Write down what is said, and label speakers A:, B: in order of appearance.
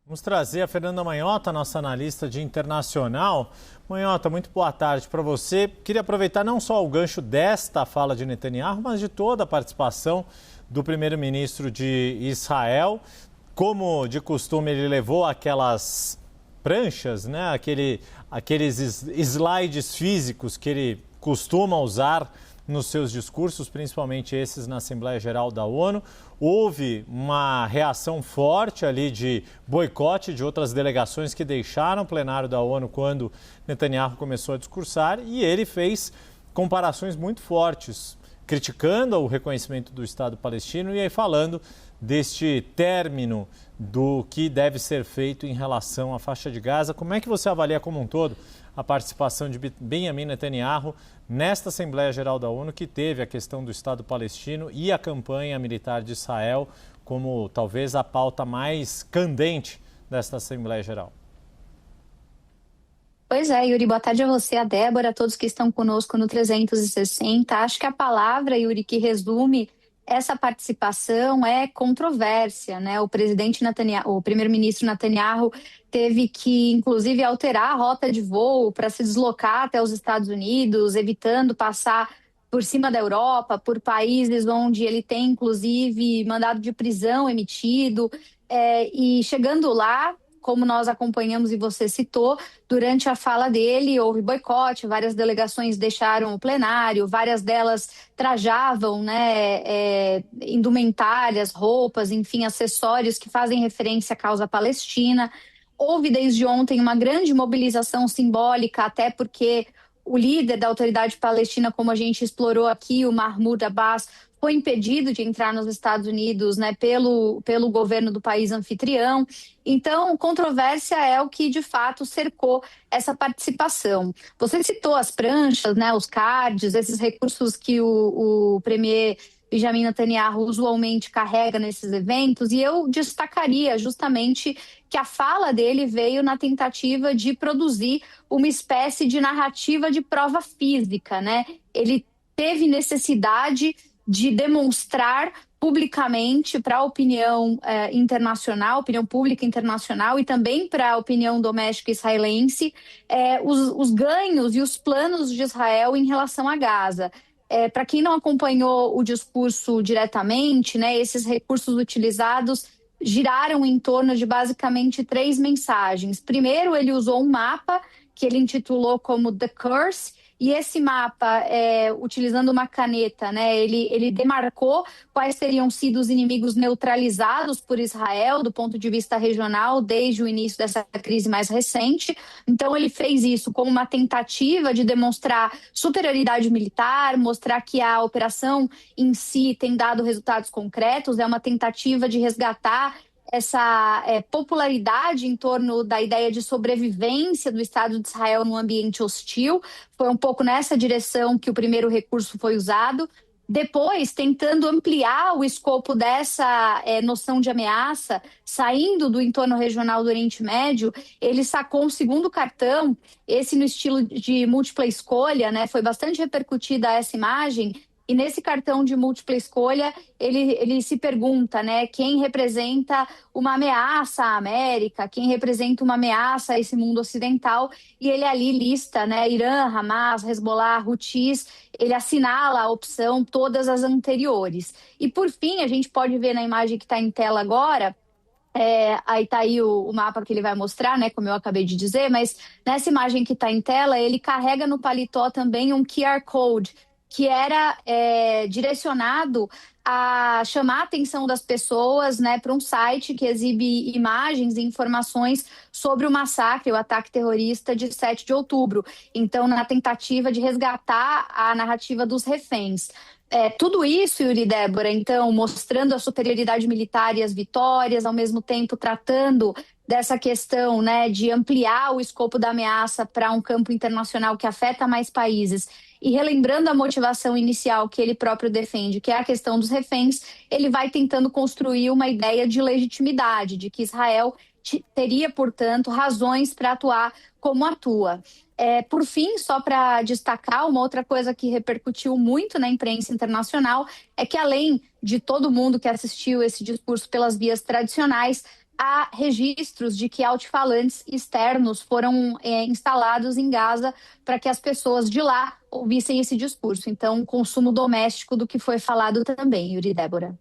A: Vamos trazer a Fernanda Manhota, nossa analista de internacional. Manhota, muito boa tarde para você. Queria aproveitar não só o gancho desta fala de Netanyahu, mas de toda a participação do primeiro-ministro de Israel. Como de costume, ele levou aquelas pranchas, né? Aqueles slides físicos que ele costuma usar nos seus discursos, principalmente esses na Assembleia Geral da ONU. Houve uma reação forte ali de boicote de outras delegações que deixaram o plenário da ONU quando Netanyahu começou a discursar, e ele fez comparações muito fortes, criticando o reconhecimento do Estado palestino e aí falando deste término do que deve ser feito em relação à faixa de Gaza. Como é que você avalia como um todo a participação de Benjamin Netanyahu nesta Assembleia Geral da ONU, que teve a questão do Estado palestino e a campanha militar de Israel como talvez a pauta mais candente desta Assembleia Geral?
B: Pois é, Yuri, boa tarde a você, a Débora, a todos que estão conosco no 360. Acho que a palavra, Yuri, que resume essa participação é controvérsia, né? O primeiro-ministro Netanyahu teve que, inclusive, alterar a rota de voo para se deslocar até os Estados Unidos, evitando passar por cima da Europa, por países onde ele tem, inclusive, mandado de prisão emitido. E chegando lá, como nós acompanhamos e você citou, durante a fala dele houve boicote, várias delegações deixaram o plenário, várias delas trajavam, né, indumentárias, roupas, enfim, acessórios que fazem referência à causa palestina. Houve desde ontem uma grande mobilização simbólica, até porque o líder da autoridade palestina, como a gente explorou aqui, o Mahmoud Abbas, foi impedido de entrar nos Estados Unidos, né, pelo governo do país anfitrião. Então, controvérsia é o que, de fato, cercou essa participação. Você citou as pranchas, né, os cards, esses recursos que o premier Benjamin Netanyahu usualmente carrega nesses eventos, e eu destacaria justamente que a fala dele veio na tentativa de produzir uma espécie de narrativa de prova física, né? Ele teve necessidade de demonstrar publicamente para a opinião internacional, opinião pública internacional e também para a opinião doméstica israelense, os ganhos e os planos de Israel em relação a Gaza. Para quem não acompanhou o discurso diretamente, né, esses recursos utilizados giraram em torno de basicamente 3 mensagens. Primeiro, ele usou um mapa que ele intitulou como The Curse, e esse mapa, utilizando uma caneta, né, ele demarcou quais teriam sido os inimigos neutralizados por Israel do ponto de vista regional desde o início dessa crise mais recente. Então ele fez isso como uma tentativa de demonstrar superioridade militar, mostrar que a operação em si tem dado resultados concretos, é uma tentativa de resgatar essa popularidade em torno da ideia de sobrevivência do Estado de Israel num ambiente hostil. Foi um pouco nessa direção que o primeiro recurso foi usado. Depois, tentando ampliar o escopo dessa noção de ameaça, saindo do entorno regional do Oriente Médio, ele sacou um segundo cartão, esse no estilo de múltipla escolha, né? Foi bastante repercutida essa imagem. E nesse cartão de múltipla escolha, ele se pergunta, né, quem representa uma ameaça à América, quem representa uma ameaça a esse mundo ocidental, e ele ali lista, né, Irã, Hamas, Hezbollah, Houthis, ele assinala a opção todas as anteriores. E por fim, a gente pode ver na imagem que está em tela agora, aí está aí o mapa que ele vai mostrar, né, como eu acabei de dizer, mas nessa imagem que está em tela, ele carrega no paletó também um QR Code, que era direcionado a chamar a atenção das pessoas, né, para um site que exibe imagens e informações sobre o massacre, o ataque terrorista de 7 de outubro. Então, na tentativa de resgatar a narrativa dos reféns. Tudo isso, Yuri e Débora, então, mostrando a superioridade militar e as vitórias, ao mesmo tempo tratando dessa questão, né, de ampliar o escopo da ameaça para um campo internacional que afeta mais países, e relembrando a motivação inicial que ele próprio defende, que é a questão dos reféns, ele vai tentando construir uma ideia de legitimidade, de que Israel teria, portanto, razões para atuar como atua. Por fim, só para destacar, uma outra coisa que repercutiu muito na imprensa internacional é que, além de todo mundo que assistiu esse discurso pelas vias tradicionais, há registros de que altifalantes externos foram instalados em Gaza para que as pessoas de lá ouvissem esse discurso. Então, consumo doméstico do que foi falado também, Yuri e Débora.